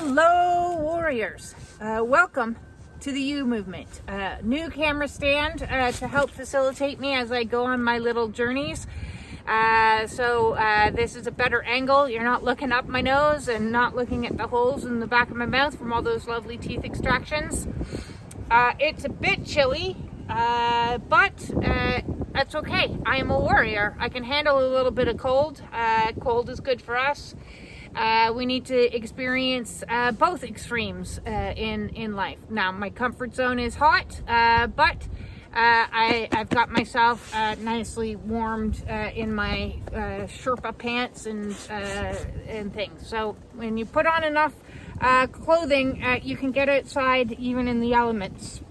Hello, warriors. Welcome to the U movement. New camera stand to help facilitate me as I go on my little journeys. So this is a better angle. You're not looking up my nose and not looking at the holes in the back of my mouth from all those lovely teeth extractions. It's a bit chilly, but that's okay. I am a warrior. I can handle a little bit of cold. Cold is good for us. We need to experience both extremes in life. Now, my comfort zone is hot, but I've got myself nicely warmed in my Sherpa pants and things. So when you put on enough clothing, you can get outside even in the elements.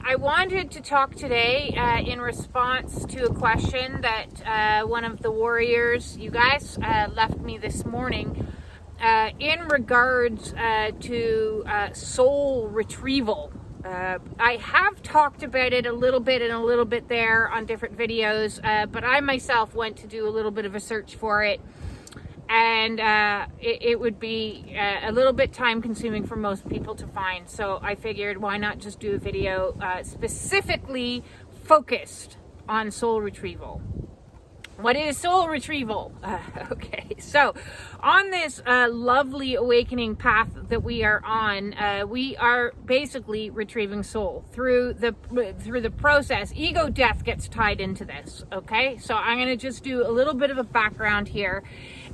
I wanted to talk today in response to a question that one of the warriors, you guys, left me this morning in regards to soul retrieval. I have talked about it a little bit there on different videos, but I myself went to do a little bit of a search for it. And it would be a little bit time consuming for most people to find. So I figured, why not just do a video specifically focused on soul retrieval. What is soul retrieval? Okay, so on this lovely awakening path that we are on, we are basically retrieving soul through the process. Ego death gets tied into this. Okay, so I'm going to just do a little bit of a background here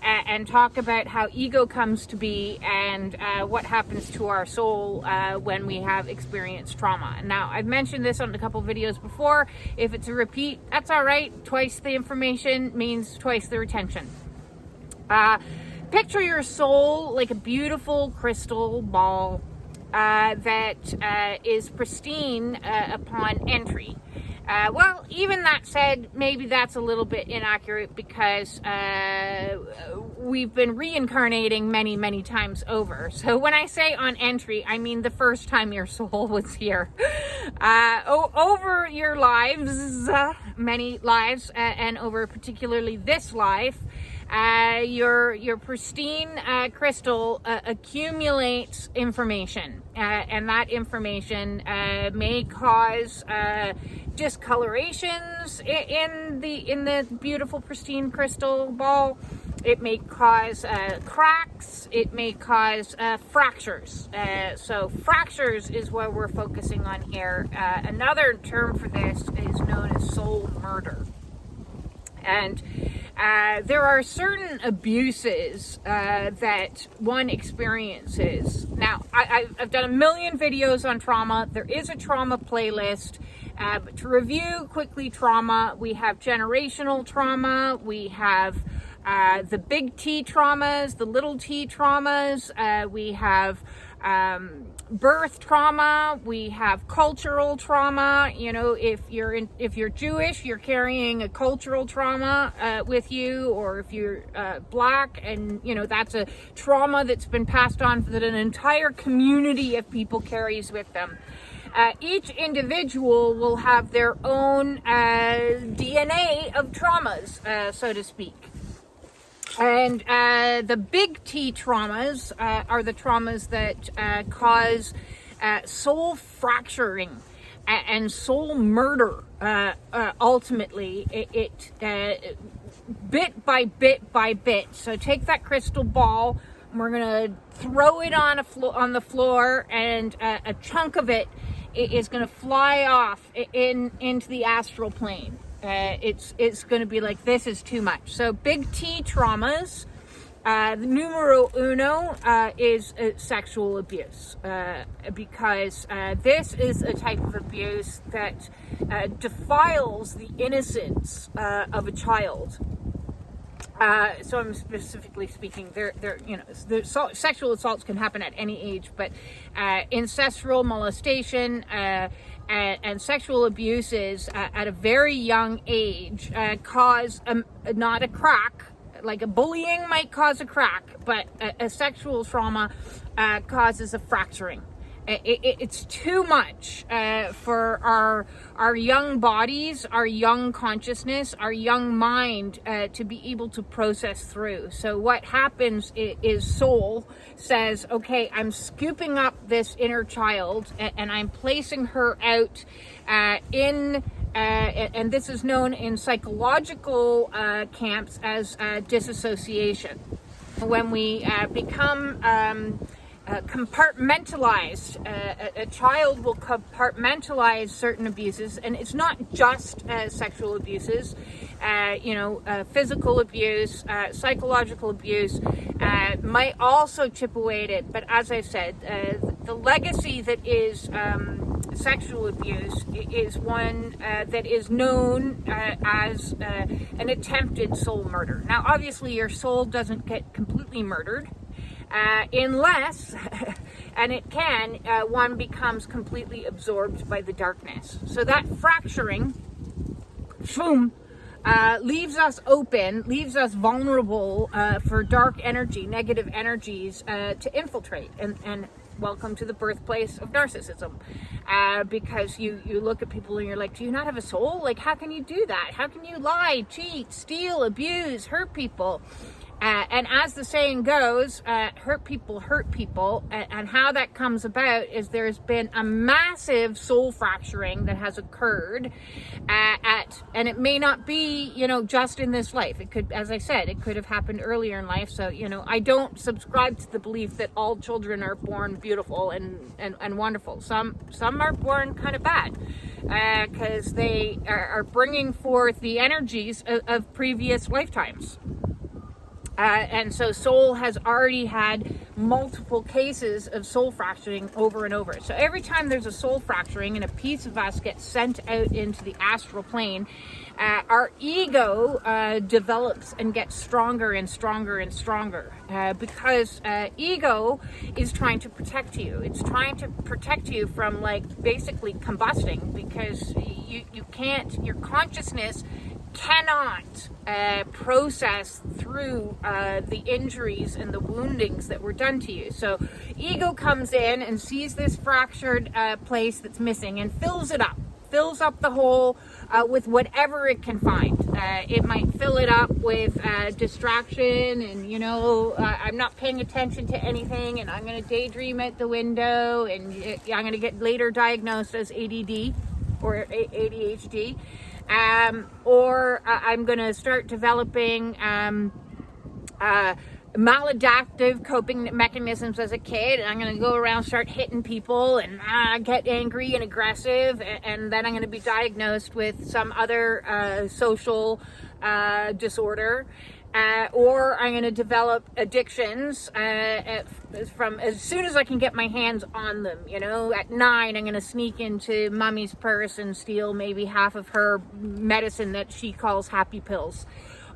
and talk about how ego comes to be and what happens to our soul when we have experienced trauma. Now, I've mentioned this on a couple videos before. If it's a repeat, that's all right. Twice the information means twice the retention. Picture your soul like a beautiful crystal ball that is pristine upon entry. Well, even that said, maybe that's a little bit inaccurate because we've been reincarnating many times over. So when I say on entry, I mean the first time your soul was here. Over your lives, many lives, and over particularly this life, your pristine crystal accumulates information, and that information may cause discolorations in the beautiful pristine crystal ball. It may cause cracks. It may cause fractures. So fractures is what we're focusing on here. Another term for this is known as soul murder. And there are certain abuses that one experiences. Now, I've done a million videos on trauma. There is a trauma playlist. But to review quickly trauma, we have generational trauma. We have the big T traumas, the little T traumas. We have birth trauma. We have cultural trauma. You know, if you're Jewish, you're carrying a cultural trauma with you, or if you're black, and you know that's a trauma that's been passed on that an entire community of people carries with them. Each individual will have their own DNA of traumas, so to speak. And the big T traumas are the traumas that cause soul fracturing and soul murder. Ultimately, it bit by bit. So take that crystal ball, and we're gonna throw it on the floor, and a chunk of it is gonna fly off into the astral plane. It's going to be like, this is too much. So big T traumas, the numero uno is sexual abuse, because this is a type of abuse that defiles the innocence of a child. So I'm specifically speaking, sexual assaults can happen at any age, but ancestral molestation and sexual abuses at a very young age cause not a crack. Like a bullying might cause a crack, but a sexual trauma causes a fracturing. It's too much for our young bodies, our young consciousness, our young mind to be able to process through. So what happens is soul says, okay, I'm scooping up this inner child and I'm placing her out in and this is known in psychological camps as disassociation. When we become compartmentalized, a child will compartmentalize certain abuses, and it's not just sexual abuses, physical abuse, psychological abuse might also chip away at it. But as I said, the legacy that is sexual abuse is one that is known as an attempted soul murder. Now, obviously, your soul doesn't get completely murdered, unless, and it can, one becomes completely absorbed by the darkness. So that fracturing, boom, leaves us open, leaves us vulnerable for dark energy, negative energies to infiltrate. And welcome to the birthplace of narcissism, because you look at people and you're like, do you not have a soul? Like, how can you do that? How can you lie, cheat, steal, abuse, hurt people? And as the saying goes, hurt people, and how that comes about is there's been a massive soul fracturing that has occurred and it may not be, just in this life. It could, as I said, it could have happened earlier in life. So, I don't subscribe to the belief that all children are born beautiful and wonderful. Some are born kind of bad because they are bringing forth the energies of previous lifetimes. And so soul has already had multiple cases of soul fracturing over and over. So every time there's a soul fracturing and a piece of us gets sent out into the astral plane, our ego develops and gets stronger and stronger and stronger because ego is trying to protect you. It's trying to protect you from basically combusting, because you can't, your consciousness cannot process through the injuries and the woundings that were done to you. So ego comes in and sees this fractured place that's missing and fills up the hole with whatever it can find. It might fill it up with distraction and, I'm not paying attention to anything and I'm going to daydream at the window and I'm going to get later diagnosed as ADD or ADHD. Or I'm going to start developing maladaptive coping mechanisms as a kid, and I'm going to go around, start hitting people and get angry and aggressive, and then I'm going to be diagnosed with some other social disorder. Or I'm going to develop addictions from as soon as I can get my hands on them. At 9, I'm going to sneak into mommy's purse and steal maybe half of her medicine that she calls happy pills.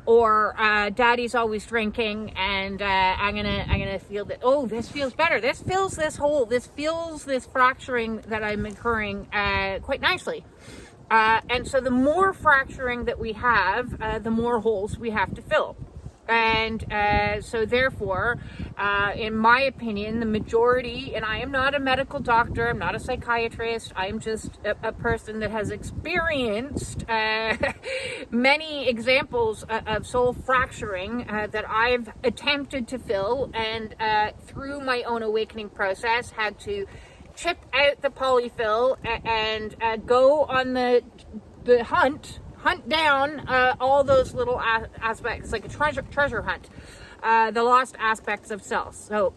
Or daddy's always drinking, and I'm gonna feel that, oh, this feels better. This fills this hole. This feels this fracturing that I'm incurring quite nicely. And so the more fracturing that we have, the more holes we have to fill. And so therefore, in my opinion, the majority, and I am not a medical doctor, I'm not a psychiatrist, I'm just a person that has experienced many examples of soul fracturing that I've attempted to fill, and through my own awakening process had to chip out the polyfill and go on the hunt down all those little aspects, like a treasure hunt, the lost aspects of self. So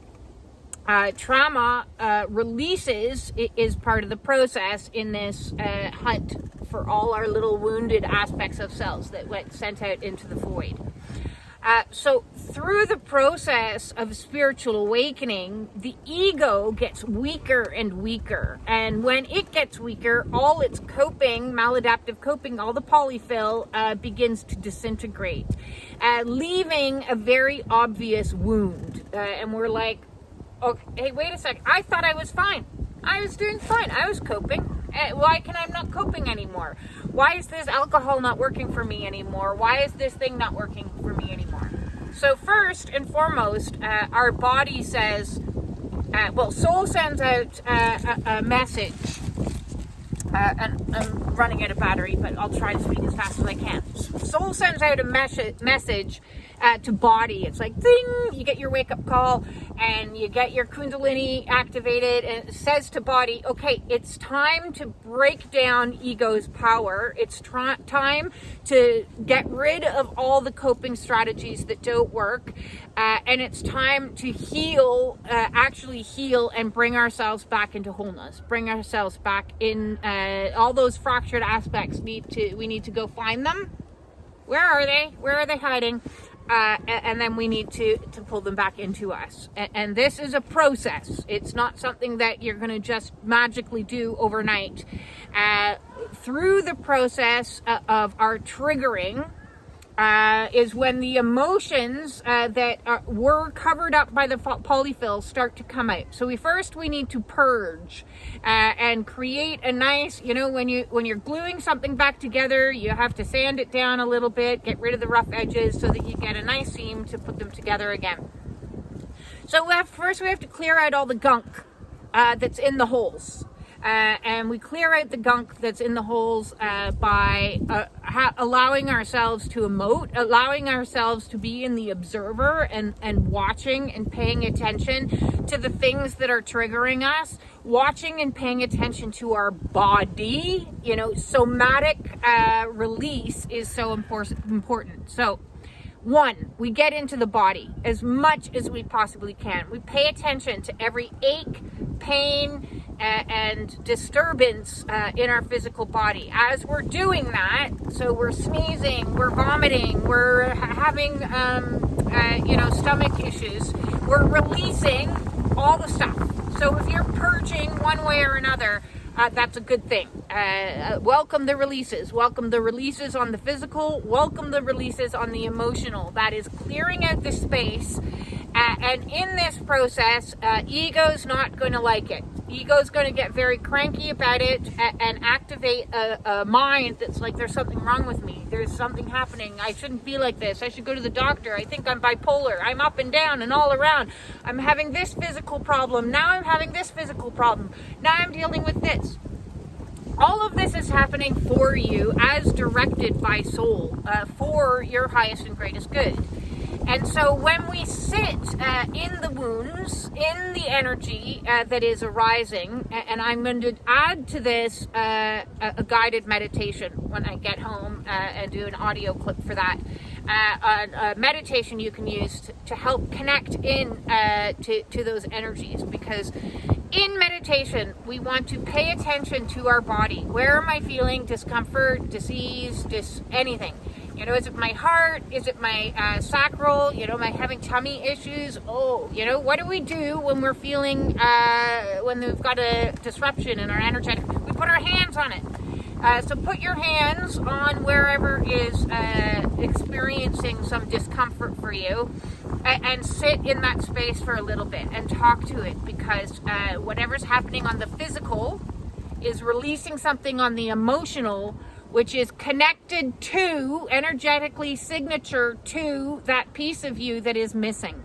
trauma releases is part of the process in this hunt for all our little wounded aspects of selves that went sent out into the void. So through the process of spiritual awakening, the ego gets weaker and weaker. And when it gets weaker, all its coping, maladaptive coping, all the polyfill begins to disintegrate, leaving a very obvious wound. And we're like, okay, hey, wait a second. I thought I was fine. I was doing fine. I was coping. Why can I not coping anymore? Why is this alcohol not working for me anymore? Why is this thing not working for me anymore? So first and foremost, our body says, Soul sends out a message, and I'm running out of battery, but I'll try to speak as fast as I can. Soul sends out a message to body. It's like, ding, you get your wake-up call, and you get your kundalini activated, and it says to body, okay, it's time to break down ego's power. It's time to get rid of all the coping strategies that don't work, and it's time to heal, actually heal, and bring ourselves back into wholeness, bring ourselves back in. All those fractured aspects we need to go find them. Where are they hiding? And then we need to pull them back into us. And this is a process. It's not something that you're going to just magically do overnight. Through the process of our triggering is when the emotions that were covered up by the polyfill start to come out. So we need to purge and create a nice, when you're gluing something back together, you have to sand it down a little bit, get rid of the rough edges so that you get a nice seam to put them together again. So we have to clear out all the gunk that's in the holes. And we clear out the gunk that's in the holes by allowing ourselves to emote, allowing ourselves to be in the observer and watching and paying attention to the things that are triggering us, watching and paying attention to our body. Somatic release is so important. So, one, we get into the body as much as we possibly can. We pay attention to every ache, pain, and disturbance in our physical body. As we're doing that, so we're sneezing, we're vomiting, we're having, stomach issues, we're releasing all the stuff. So if you're purging one way or another, that's a good thing. Welcome the releases. Welcome the releases on the physical. Welcome the releases on the emotional. That is clearing out the space. And in this process, ego's not going to like it. Ego's going to get very cranky about it and activate a mind that's like, there's something wrong with me. There's something happening. I shouldn't be like this. I should go to the doctor. I think I'm bipolar. I'm up and down and all around. I'm having this physical problem. Now I'm having this physical problem. Now I'm dealing with this. All of this is happening for you as directed by soul, for your highest and greatest good. And so when we sit in the wounds, in the energy that is arising, and I'm going to add to this a guided meditation when I get home and do an audio clip for that. A meditation you can use to help connect in to those energies, because in meditation we want to pay attention to our body. Where am I feeling discomfort, disease, anything? Is it my heart? Is it my sacral? Am I having tummy issues? What do we do when we're feeling, when we've got a disruption in our energetic? We put our hands on it. So put your hands on wherever is experiencing some discomfort for you, and sit in that space for a little bit and talk to it, because whatever's happening on the physical is releasing something on the emotional, which is connected to, energetically signature to, that piece of you that is missing.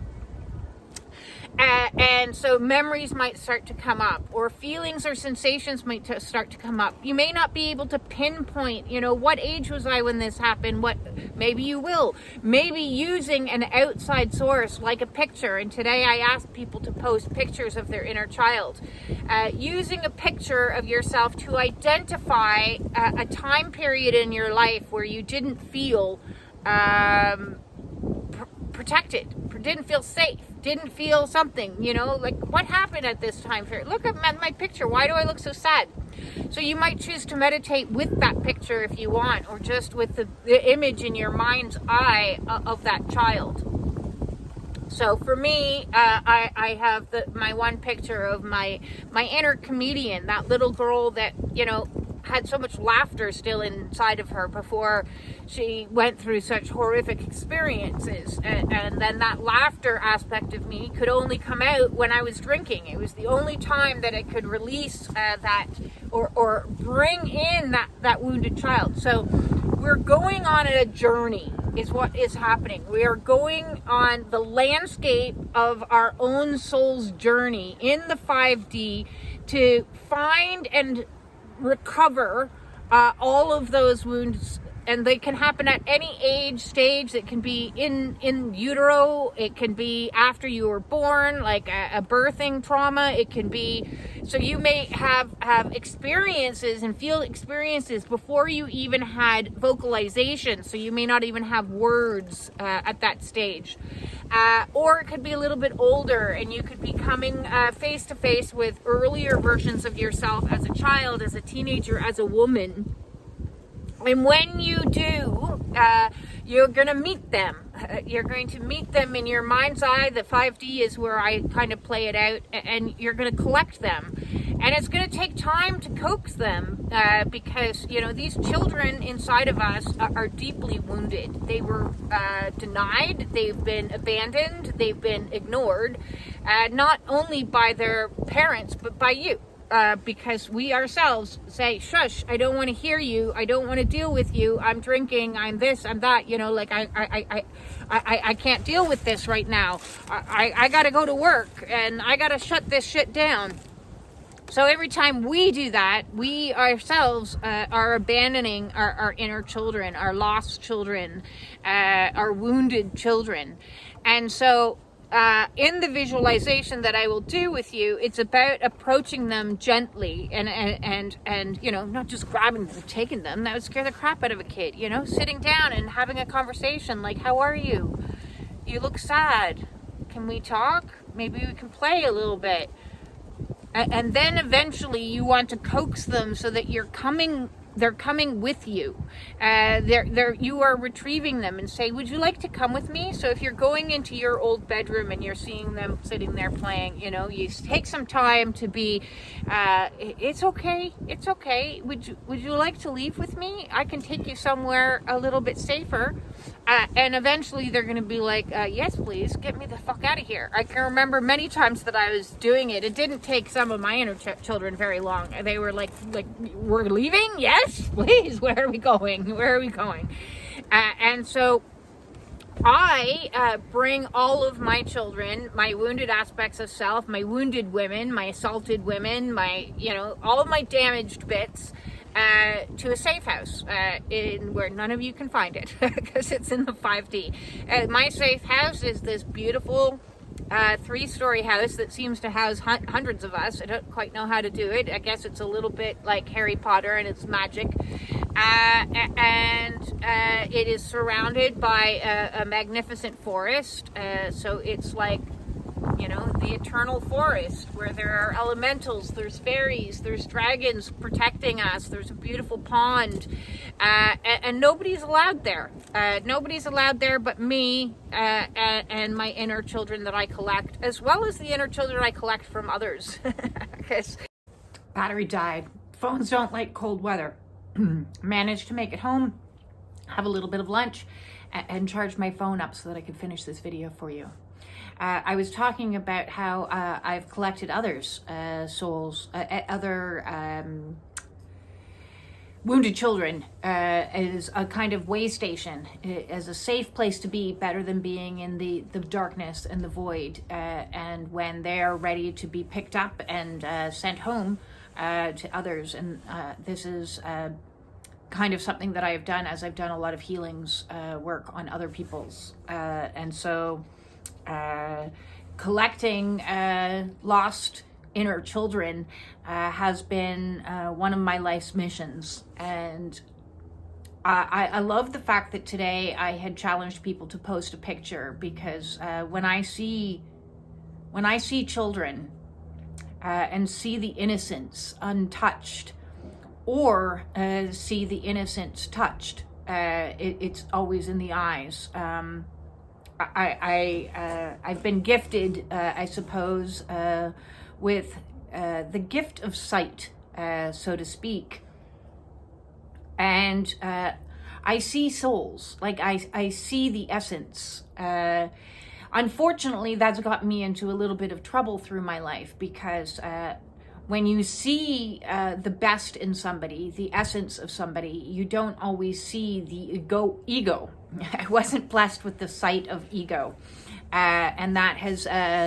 And so memories might start to come up, or feelings or sensations might start to come up. You may not be able to pinpoint, what age was I when this happened? Maybe you will. Maybe using an outside source like a picture. And today I asked people to post pictures of their inner child. Using a picture of yourself to identify a time period in your life where you didn't feel protected, didn't feel safe, didn't feel something, like what happened at this time period? Look at my picture. Why do I look so sad? So you might choose to meditate with that picture if you want, or just with the image in your mind's eye of that child. So for me, I have my one picture of my inner comedian, that little girl that, had so much laughter still inside of her before she went through such horrific experiences. And then that laughter aspect of me could only come out when I was drinking. It was the only time that I could release that or bring in that wounded child. So we're going on a journey is what is happening. We are going on the landscape of our own soul's journey in the 5D to find and recover all of those wounds. And they can happen at any age, stage. It can be in utero. It can be after you were born, like a birthing trauma. It can be, so you may have experiences and feel experiences before you even had vocalization. So you may not even have words at that stage. Or it could be a little bit older, and you could be coming face to face with earlier versions of yourself as a child, as a teenager, as a woman. And when you do, you're going to meet them. You're going to meet them in your mind's eye. The 5D is where I kind of play it out, and you're going to collect them. And it's going to take time to coax them because, you know, these children inside of us are deeply wounded. They were denied. They've been abandoned. They've been ignored, not only by their parents, but by you. Because we ourselves say, shush, I don't want to hear you. I don't want to deal with you. I'm drinking. I'm this. I'm that. You know, like I can't deal with this right now. I got to go to work and I got to shut this shit down. So every time we do that, we ourselves are abandoning our inner children, our lost children, our wounded children. And so in the visualization that I will do with you, it's about approaching them gently and you know, not just grabbing them, taking them. That would scare the crap out of a kid, you know, sitting down and having a conversation like, how are you? You look sad. Can we talk? Maybe we can play a little bit. And then eventually you want to coax them so that they're coming with you. You are retrieving them and say, would you like to come with me? So if you're going into your old bedroom and you're seeing them sitting there playing, you know, you take some time to be, it's okay. Would you like to leave with me? I can take you somewhere a little bit safer. And eventually they're going to be like, yes, please, get me the fuck out of here. I can remember many times that I was doing it. It didn't take some of my inner children very long. They were like, we're leaving? Yes, please. Where are we going? And so I bring all of my children, my wounded aspects of self, my wounded women, my assaulted women, all of my damaged bits, to a safe house in where none of you can find it because it's in the 5D. My safe house is this beautiful 3-story house that seems to house hundreds of us. I don't quite know how to do it. I guess it's a little bit like Harry Potter and it's magic. And it is surrounded by a magnificent forest. So it's like, you know, the eternal forest where there are elementals, there's fairies, there's dragons protecting us, there's a beautiful pond, and nobody's allowed there. Nobody's allowed there but me and my inner children that I collect, as well as the inner children I collect from others. Because battery died. Phones don't like cold weather. Managed to make it home, have a little bit of lunch, and charge my phone up so that I could finish this video for you. I was talking about how I've collected others' souls, other wounded children, as a kind of way station, as a safe place to be, better than being in the darkness and the void. And when they are ready to be picked up and sent home to others. And this is kind of something that I have done as I've done a lot of healings work on other people's. And so collecting lost inner children has been one of my life's missions. And I love the fact that today I had challenged people to post a picture, because when I see children and see the innocence untouched, or see the innocence touched, it's always in the eyes. I've been gifted, I suppose, with the gift of sight, so to speak. And I see souls, like I see the essence. Unfortunately, that's got me into a little bit of trouble through my life, because when you see the best in somebody, the essence of somebody, you don't always see the ego. I wasn't blessed with the sight of ego. And that has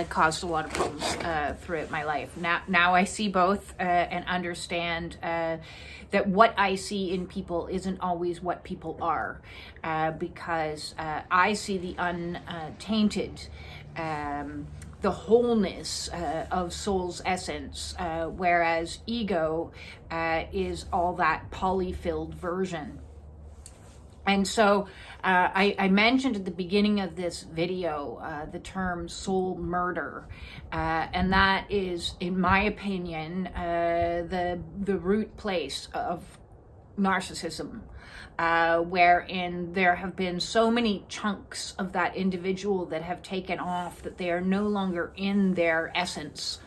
caused a lot of problems throughout my life. Now I see both and understand that what I see in people isn't always what people are, because I see the untainted, the wholeness of soul's essence, whereas ego is all that poly-filled version. And so I mentioned at the beginning of this video the term soul murder, and that is, in my opinion, the root place of narcissism, wherein there have been so many chunks of that individual that have taken off that they are no longer in their essence.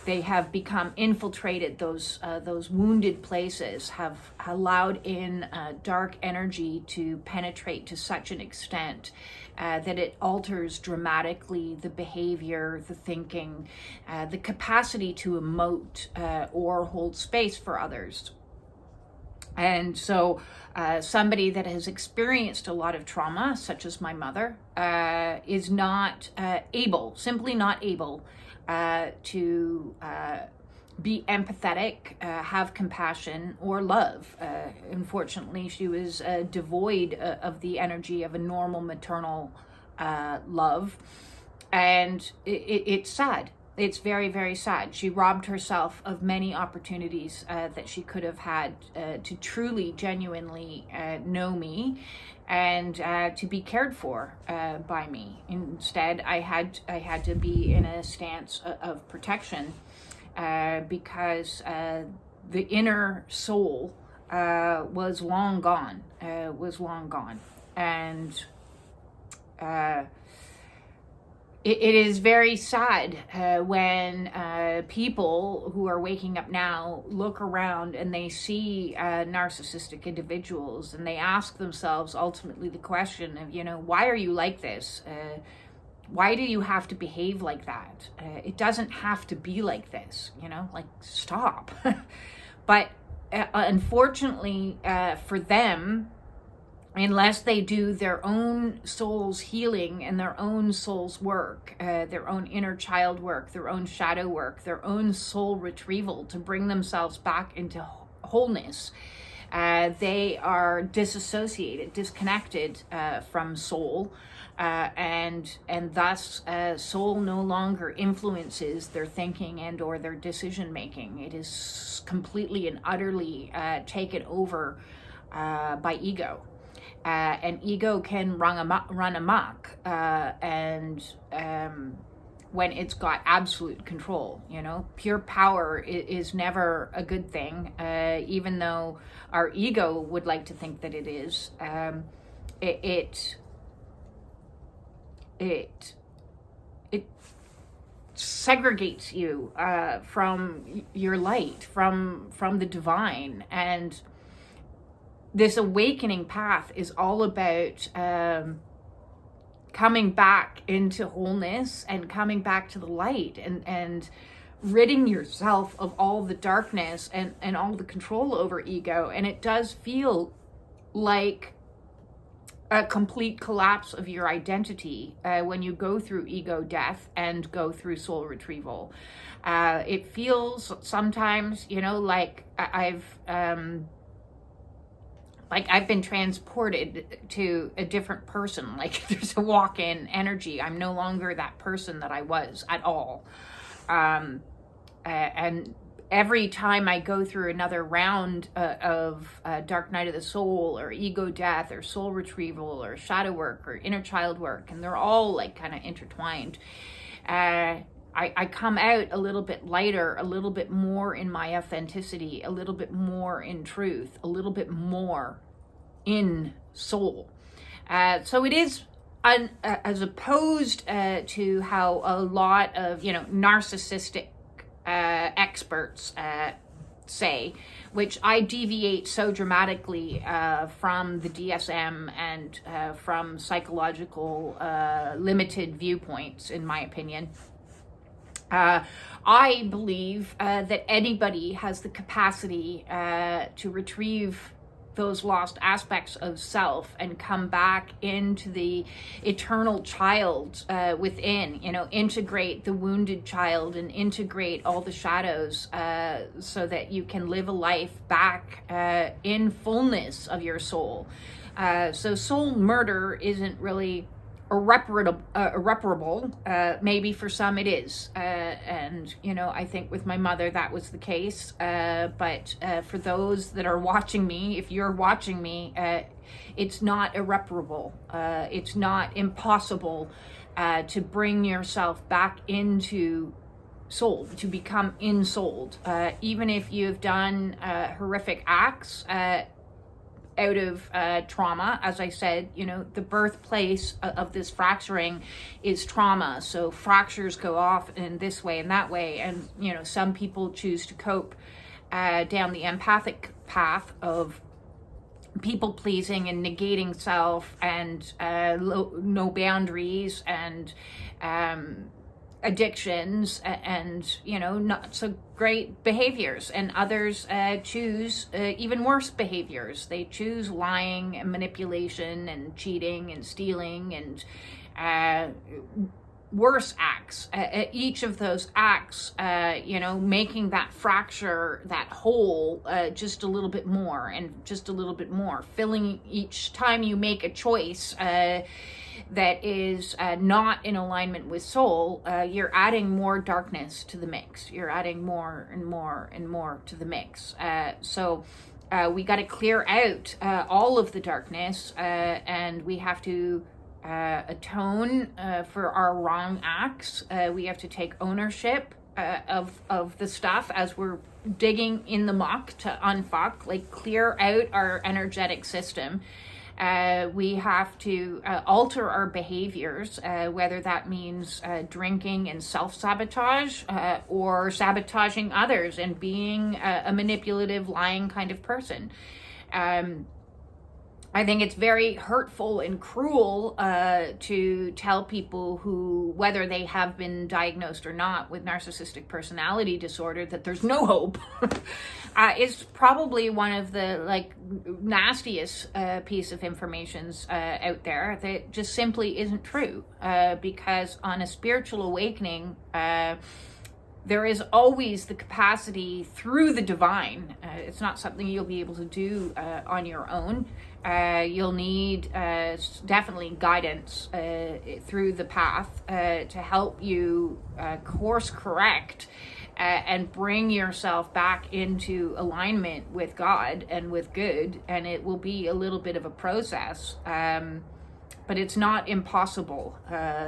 They have become infiltrated. Those wounded places have allowed in dark energy to penetrate to such an extent that it alters dramatically the behavior, the thinking, the capacity to emote or hold space for others. And so somebody that has experienced a lot of trauma, such as my mother, is not simply not able to be empathetic, have compassion, or love. Unfortunately, she was devoid of the energy of a normal maternal love. And it's sad. It's very, very sad. She robbed herself of many opportunities that she could have had to truly, genuinely know me and to be cared for by me. Instead, I had to be in a stance of protection because the inner soul was long gone. And it is very sad when people who are waking up now look around and they see narcissistic individuals, and they ask themselves ultimately the question of, why are you like this? Why do you have to behave like that? It doesn't have to be like this, stop. But unfortunately for them, unless they do their own soul's healing and their own soul's work, their own inner child work, their own shadow work, their own soul retrieval to bring themselves back into wholeness, they are disassociated, disconnected from soul, and thus soul no longer influences their thinking and or their decision making. It is completely and utterly taken over by ego. And ego can run amok, and when it's got absolute control, pure power is never a good thing, even though our ego would like to think that it is. It segregates you from your light, from the divine. And this awakening path is all about coming back into wholeness and coming back to the light and ridding yourself of all the darkness and all the control over ego. And it does feel like a complete collapse of your identity when you go through ego death and go through soul retrieval. It feels sometimes, like I've been transported to a different person. Like there's a walk-in energy. I'm no longer that person that I was at all. And every time I go through another round of Dark Night of the Soul or ego death or soul retrieval or shadow work or inner child work, and they're all like kind of intertwined, I come out a little bit lighter, a little bit more in my authenticity, a little bit more in truth, a little bit more in soul. So it is, as opposed to how a lot of, narcissistic experts say, which I deviate so dramatically from the DSM and from psychological limited viewpoints, in my opinion. I believe that anybody has the capacity to retrieve those lost aspects of self and come back into the eternal child within, integrate the wounded child and integrate all the shadows so that you can live a life back in fullness of your soul. So soul murder isn't really irreparable. Maybe for some it is, and I think with my mother that was the case, but for those that are watching me, if you're watching me, it's not irreparable. It's not impossible to bring yourself back into soul, to become ensouled, even if you've done horrific acts out of trauma. As I said, the birthplace of this fracturing is trauma. So fractures go off in this way and that way. And, some people choose to cope down the empathic path of people pleasing and negating self and no boundaries and addictions and not so great behaviors, and others choose even worse behaviors. They choose lying and manipulation and cheating and stealing and worse acts. Each of those acts making that fracture, that hole, just a little bit more and just a little bit more, filling each time you make a choice that is not in alignment with soul. You're adding more darkness to the mix. You're adding more and more and more to the mix. So we got to clear out all of the darkness, and we have to atone for our wrong acts. We have to take ownership of the stuff as we're digging in the muck to unfuck, like clear out our energetic system. We have to alter our behaviors, whether that means drinking and self-sabotage or sabotaging others and being a manipulative, lying kind of person. I think it's very hurtful and cruel to tell people who, whether they have been diagnosed or not with narcissistic personality disorder, that there's no hope. It's probably one of the nastiest piece of informations out there that just simply isn't true. Because on a spiritual awakening, there is always the capacity through the divine. It's not something you'll be able to do on your own. You'll need definitely guidance through the path to help you course correct and bring yourself back into alignment with God and with good. And it will be a little bit of a process, but it's not impossible.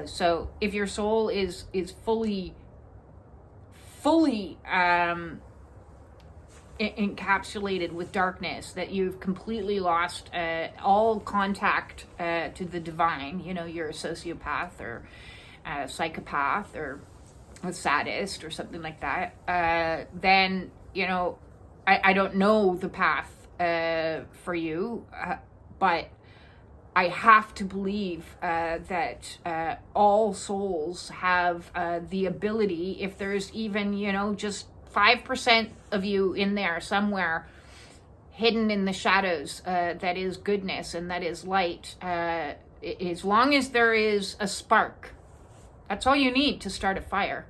So if your soul is fully encapsulated with darkness, that you've completely lost all contact to the divine, you're a sociopath or a psychopath or a sadist or something like that, then I don't know the path for you, but I have to believe that all souls have the ability, if there's even, just 5% of you in there somewhere hidden in the shadows, that is goodness and that is light. As long as there is a spark, that's all you need to start a fire.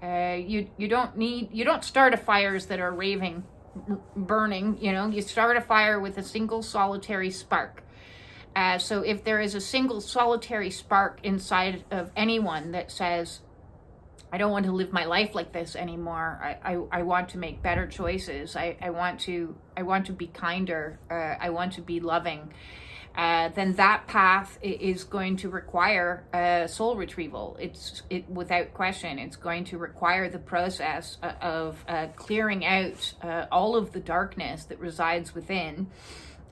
You don't start a fires that are raving, burning, you start a fire with a single solitary spark. So if there is a single solitary spark inside of anyone that says, I don't want to live my life like this anymore. I want to make better choices. I want to be kinder. I want to be loving. Then that path is going to require soul retrieval. It without question. It's going to require the process of clearing out all of the darkness that resides within,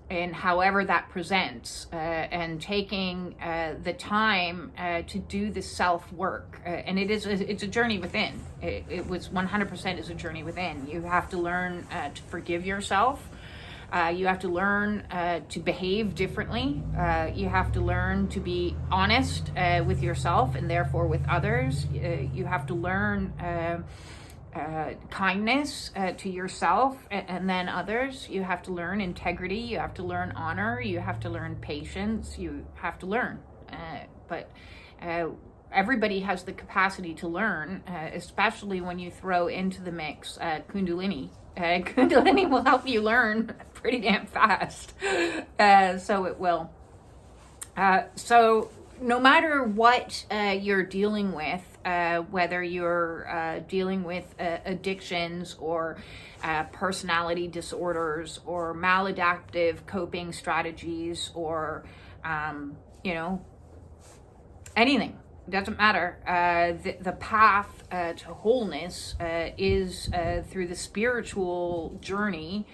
and however that presents, and taking the time to do the self-work. And it's a journey within. It was 100% is a journey within. You have to learn to forgive yourself. You have to learn to behave differently. You have to learn to be honest with yourself and therefore with others. You have to learn kindness to yourself and then others. You have to learn integrity. You have to learn honor. You have to learn patience. You have to learn. But everybody has the capacity to learn, especially when you throw into the mix Kundalini. Kundalini will help you learn pretty damn fast. So it will. So no matter what you're dealing with, whether you're dealing with addictions or personality disorders or maladaptive coping strategies or, anything, doesn't matter. The path to wholeness is through the spiritual journey,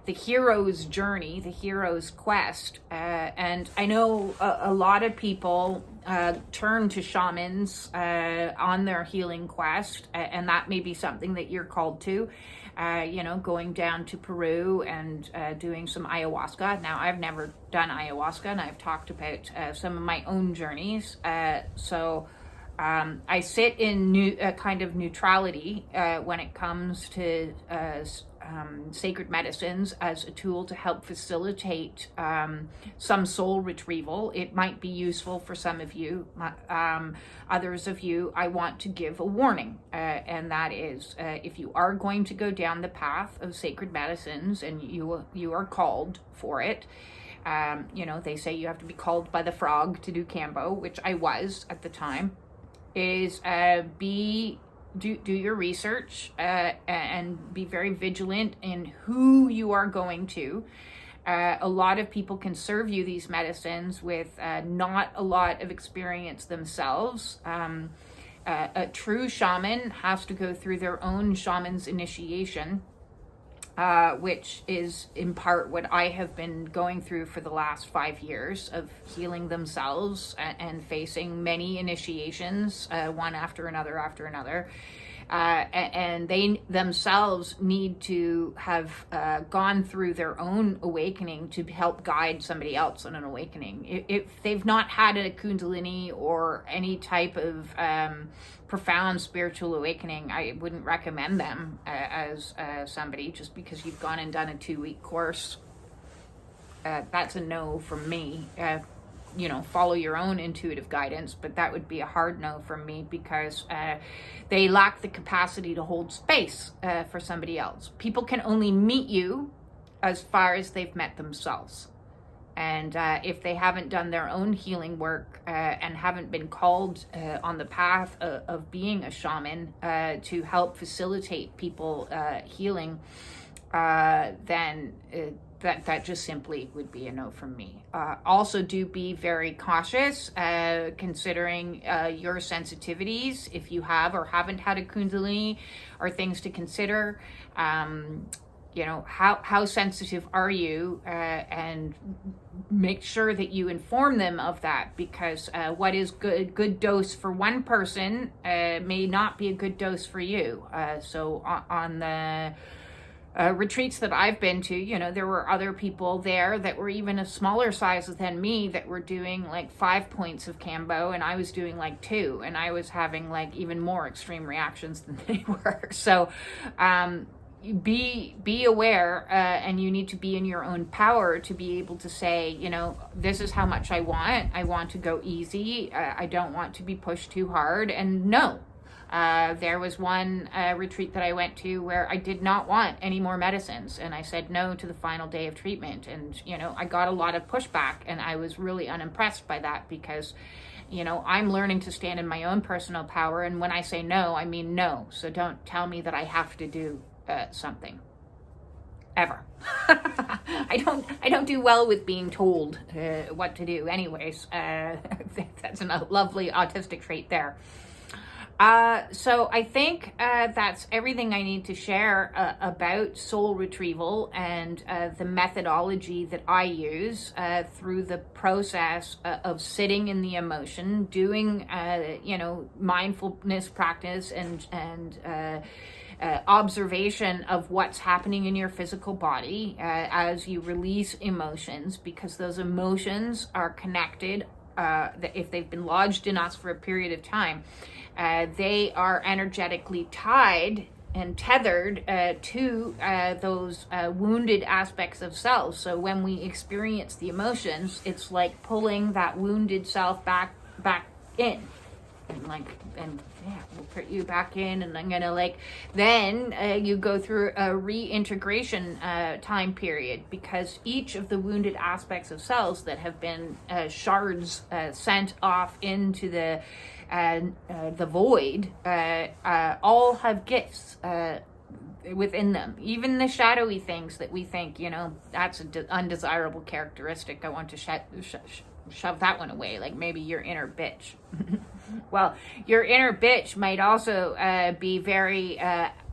the hero's journey, the hero's quest. And I know a lot of people turn to shamans on their healing quest, and that may be something that you're called to. Going down to Peru and doing some ayahuasca. Now, I've never done ayahuasca, and I've talked about some of my own journeys. So I sit in kind of neutrality when it comes to sacred medicines as a tool to help facilitate some soul retrieval. It might be useful for some of you. Others of you, I want to give a warning, and that is if you are going to go down the path of sacred medicines and you are called for it, they say you have to be called by the frog to do Cambo, which I was at the time, is do your research and be very vigilant in who you are going to. A lot of people can serve you these medicines with not a lot of experience themselves. A true shaman has to go through their own shaman's initiation, which is in part what I have been going through for the last 5 years of healing themselves and facing many initiations, one after another. And they themselves need to have gone through their own awakening to help guide somebody else on an awakening. If they've not had a Kundalini or any type of profound spiritual awakening, I wouldn't recommend them as somebody just because you've gone and done a 2-week course. That's a no from me. Follow your own intuitive guidance, but that would be a hard no from me because they lack the capacity to hold space for somebody else. People can only meet you as far as they've met themselves. And if they haven't done their own healing work and haven't been called on the path of being a shaman to help facilitate people healing, then that just simply would be a no from me. Also, do be very cautious considering your sensitivities. If you have or haven't had a Kundalini, are things to consider. How sensitive are you, and make sure that you inform them of that, because what is good dose for one person may not be a good dose for you. So on the retreats that I've been to, there were other people there that were even a smaller size than me that were doing like 5 points of Cambo, and I was doing like 2, and I was having like even more extreme reactions than they were. So be aware, and you need to be in your own power to be able to say, this is how much I want to go easy. I don't want to be pushed too hard. And no. There was one retreat that I went to where I did not want any more medicines, and I said no to the final day of treatment. And, I got a lot of pushback, and I was really unimpressed by that because, I'm learning to stand in my own personal power. And when I say no, I mean no. So don't tell me that I have to do something. Ever. I don't do well with being told what to do anyways. That's a lovely autistic trait there. So I think that's everything I need to share about soul retrieval and the methodology that I use through the process of sitting in the emotion, doing mindfulness practice and observation of what's happening in your physical body as you release emotions, because those emotions are connected. If they've been lodged in us for a period of time, they are energetically tied and tethered to those wounded aspects of self. So when we experience the emotions, it's like pulling that wounded self back in, and we'll put you back in, and I'm gonna then you go through a reintegration time period, because each of the wounded aspects of selves that have been shards sent off into the void all have gifts within them. Even the shadowy things that we think, that's an undesirable characteristic, I want to shove that one away, like maybe your inner bitch. Well, your inner bitch might also be very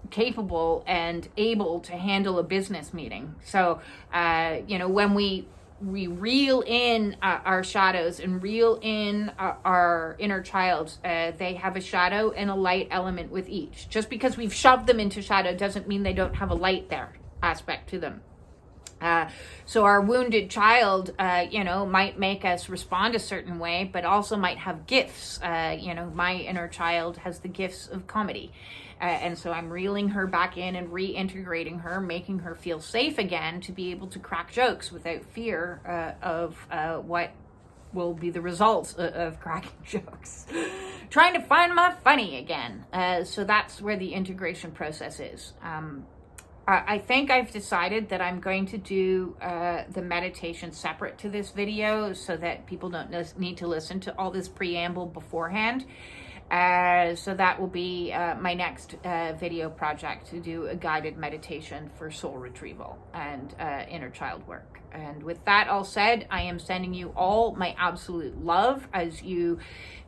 capable and able to handle a business meeting. So when we reel in our shadows and reel in our inner child, they have a shadow and a light element with each. Just because we've shoved them into shadow doesn't mean they don't have a light there aspect to them. So our wounded child, might make us respond a certain way, but also might have gifts. My inner child has the gifts of comedy. And so I'm reeling her back in and reintegrating her, making her feel safe again to be able to crack jokes without fear of what will be the results of cracking jokes. Trying to find my funny again. So that's where the integration process is. I think I've decided that I'm going to do the meditation separate to this video, so that people don't need to listen to all this preamble beforehand. So that will be my next video project, to do a guided meditation for soul retrieval and inner child work. And with that all said, I am sending you all my absolute love as you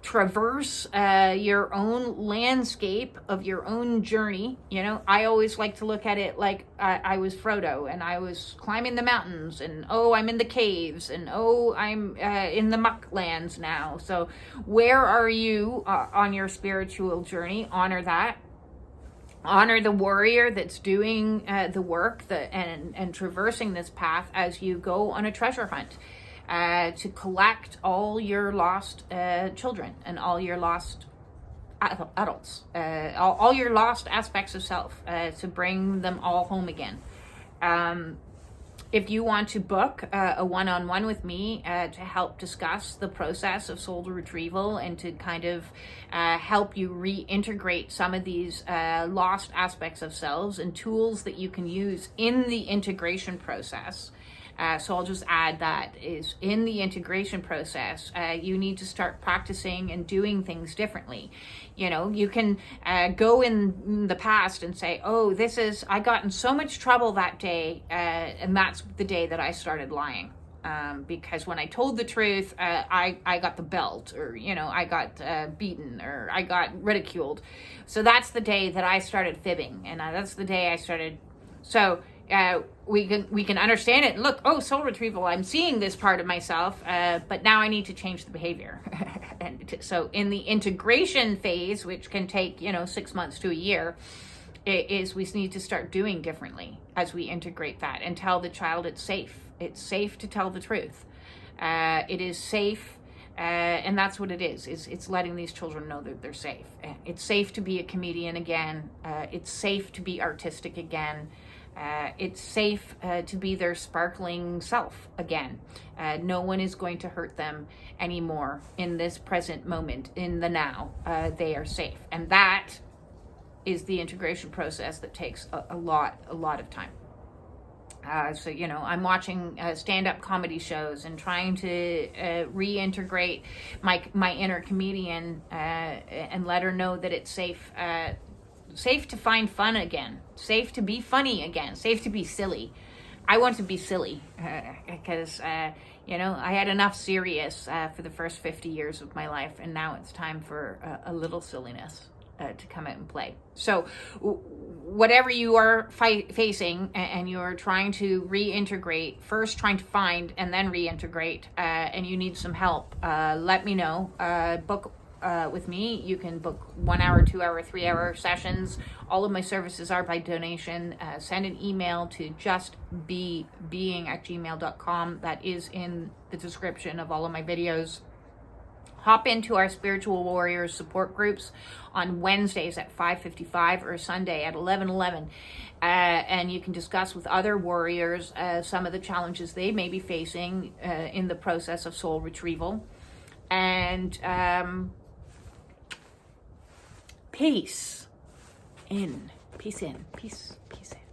traverse your own landscape of your own journey. I always like to look at it like I was Frodo and I was climbing the mountains, and I'm in the caves, and I'm in the muck lands now. So where are you on your spiritual journey? Honor that. Honor the warrior that's doing the work and traversing this path as you go on a treasure hunt to collect all your lost children and all your lost adults, all your lost aspects of self, to bring them all home again. If you want to book a one-on-one with me to help discuss the process of soul retrieval and to kind of help you reintegrate some of these lost aspects of selves and tools that you can use in the integration process. So I'll just add that is in the integration process, you need to start practicing and doing things differently. You can go in the past and say, I got in so much trouble that day, and that's the day that I started lying. Because when I told the truth, I got the belt, or, I got beaten, or I got ridiculed. So that's the day that I started fibbing, and that's the day I started. So we can understand it. Look, soul retrieval, I'm seeing this part of myself, but now I need to change the behavior. So in the integration phase, which can take 6 months to a year, we need to start doing differently as we integrate that and tell the child it's safe. It's safe to tell the truth. It is safe. And that's what it is. It's letting these children know that they're safe. It's safe to be a comedian again. It's safe to be artistic again. It's safe to be their sparkling self again. No one is going to hurt them anymore in this present moment, in the now. They are safe. And that is the integration process that takes a lot of time. So, I'm watching stand-up comedy shows and trying to reintegrate my inner comedian and let her know that it's safe. Safe to find fun again, safe to be funny again, safe to be silly. I want to be silly because, I had enough serious for the first 50 years of my life, and now it's time for a little silliness to come out and play. So whatever you are facing and you're trying to reintegrate, first trying to find and then reintegrate, and you need some help, let me know. Book with me, you can book 1 hour, 2 hour, 3 hour sessions. All of my services are by donation. Send an email to justbebeing@gmail.com. That is in the description of all of my videos. Hop into our Spiritual Warriors support groups on Wednesdays at 5:55 or Sunday at 11:11. And you can discuss with other warriors some of the challenges they may be facing in the process of soul retrieval. And peace in. Peace in. Peace in.